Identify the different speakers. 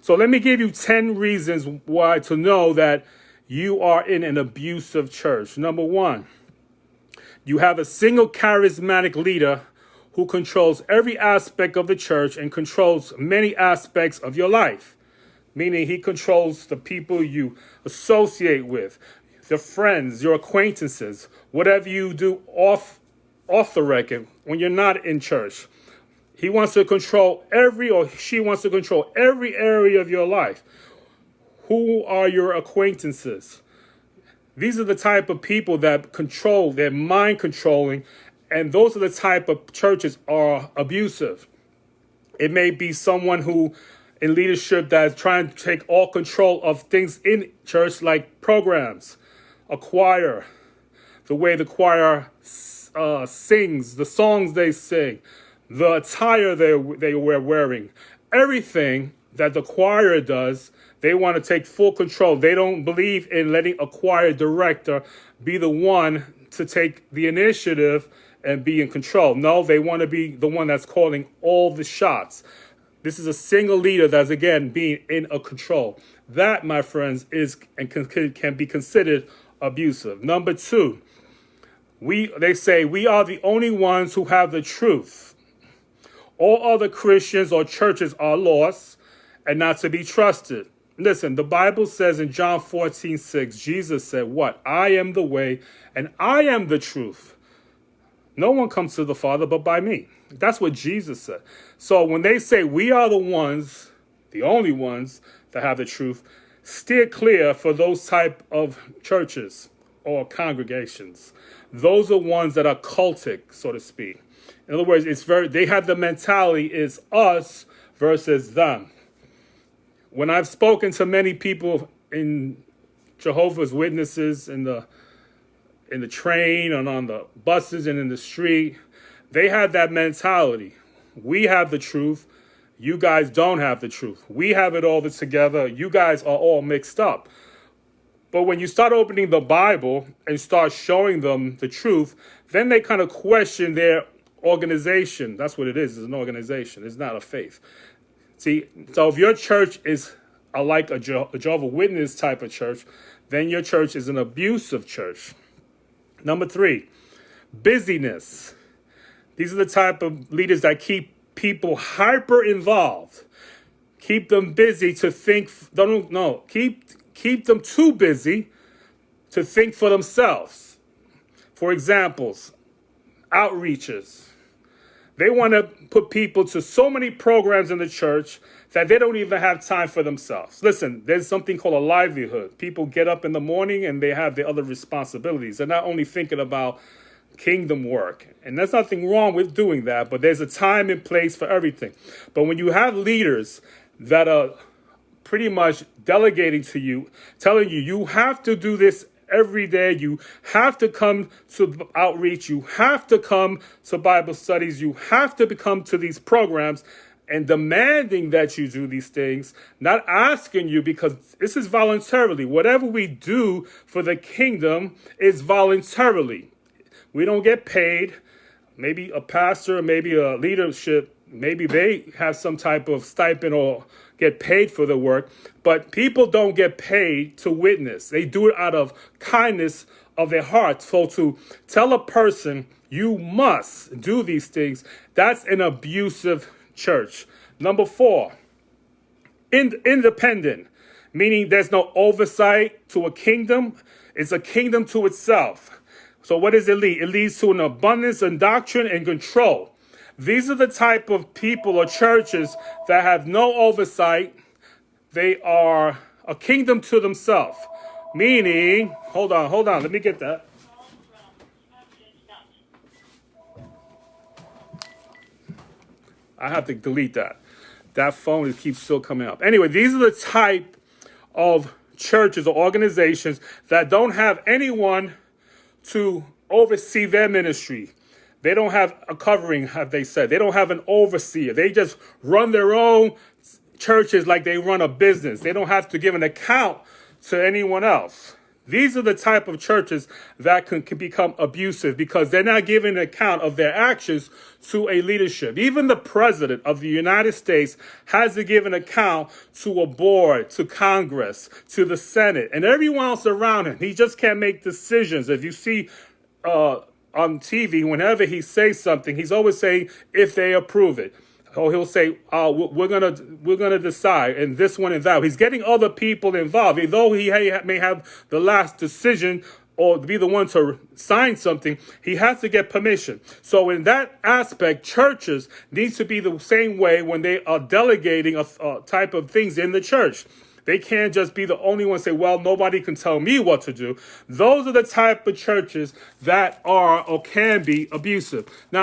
Speaker 1: So let me give you 10 reasons why to know that you are in an abusive church. Number one, you have a single charismatic leader who controls every aspect of the church and controls many aspects of your life. Meaning he controls the people you associate with, your friends, your acquaintances, whatever you do off the record when you're not in church. He wants to control she wants to control every area of your life. Who are your acquaintances? These are the type of people that control, they're mind controlling, and those are the type of churches are abusive. It may be someone who in leadership that is trying to take all control of things in church, like programs, a choir, the way the choir sings, the songs they sing, the attire they were wearing, everything that the choir does. They want to take full control. They don't believe in letting a choir director be the one to take the initiative and be in control. No, they want to be the one that's calling all the shots. This is a single leader that's, again, being in a control. That, my friends, is and can be considered abusive. Number two, they say we are the only ones who have the truth. All other Christians or churches are lost and not to be trusted. Listen, the Bible says in John 14:6, Jesus said, what? I am the way and I am the truth. No one comes to the Father but by me. That's what Jesus said. So when they say we are the ones, the only ones that have the truth, steer clear for those type of churches or congregations. Those are ones that are cultic, so to speak. In other words, they have the mentality is us versus them. When I've spoken to many people in Jehovah's Witnesses in the train and on the buses and in the street, they have that mentality. We have the truth. You guys don't have the truth. We have it all together. You guys are all mixed up. But when you start opening the Bible and start showing them the truth, then they kind of question their organization. That's what it is. It's an organization. It's not a faith. See, so if your church is like a Jehovah's Witness type of church, then your church is an abusive church. Number three, busyness. These are the type of leaders that keep people hyper involved. Keep them busy to think. Keep them too busy to think for themselves. For examples, outreaches. They want to put people to so many programs in the church that they don't even have time for themselves. Listen, there's something called a livelihood. People get up in the morning and they have their other responsibilities. They're not only thinking about kingdom work. And there's nothing wrong with doing that, but there's a time and place for everything. But when you have leaders that are pretty much delegating to you, telling you, you have to do this every day, you have to come to outreach, you have to come to Bible studies, you have to come to these programs, and demanding that you do these things, not asking you, because this is voluntarily. Whatever we do for the kingdom is voluntarily. We don't get paid. Maybe a pastor, maybe a leadership, maybe they have some type of stipend or get paid for the work, but people don't get paid to witness. They do it out of kindness of their hearts. So to tell a person you must do these things, that's an abusive church. Number four, independent, meaning there's no oversight to a kingdom. It's a kingdom to itself. So what does it lead? It leads to an abundance in doctrine and control. These are the type of people or churches that have no oversight. They are a kingdom to themselves. Meaning, hold on, let me get that. I have to delete that. That phone keeps still coming up. Anyway, these are the type of churches or organizations that don't have anyone to oversee their ministry. They don't have a covering, have they said. They don't have an overseer. They just run their own churches like they run a business. They don't have to give an account to anyone else. These are the type of churches that can become abusive because they're not giving an account of their actions to a leadership. Even the president of the United States has to give an account to a board, to Congress, to the Senate, and everyone else around him. He just can't make decisions. If you see on TV, whenever he says something, he's always saying if they approve it. Or he'll say, we're gonna decide, and this one and that. He's getting other people involved. Though he may have the last decision or be the one to sign something, he has to get permission. So in that aspect, churches need to be the same way when they are delegating a type of things in the church. They can't just be the only one say, well, nobody can tell me what to do. Those are the type of churches that are or can be abusive. Now,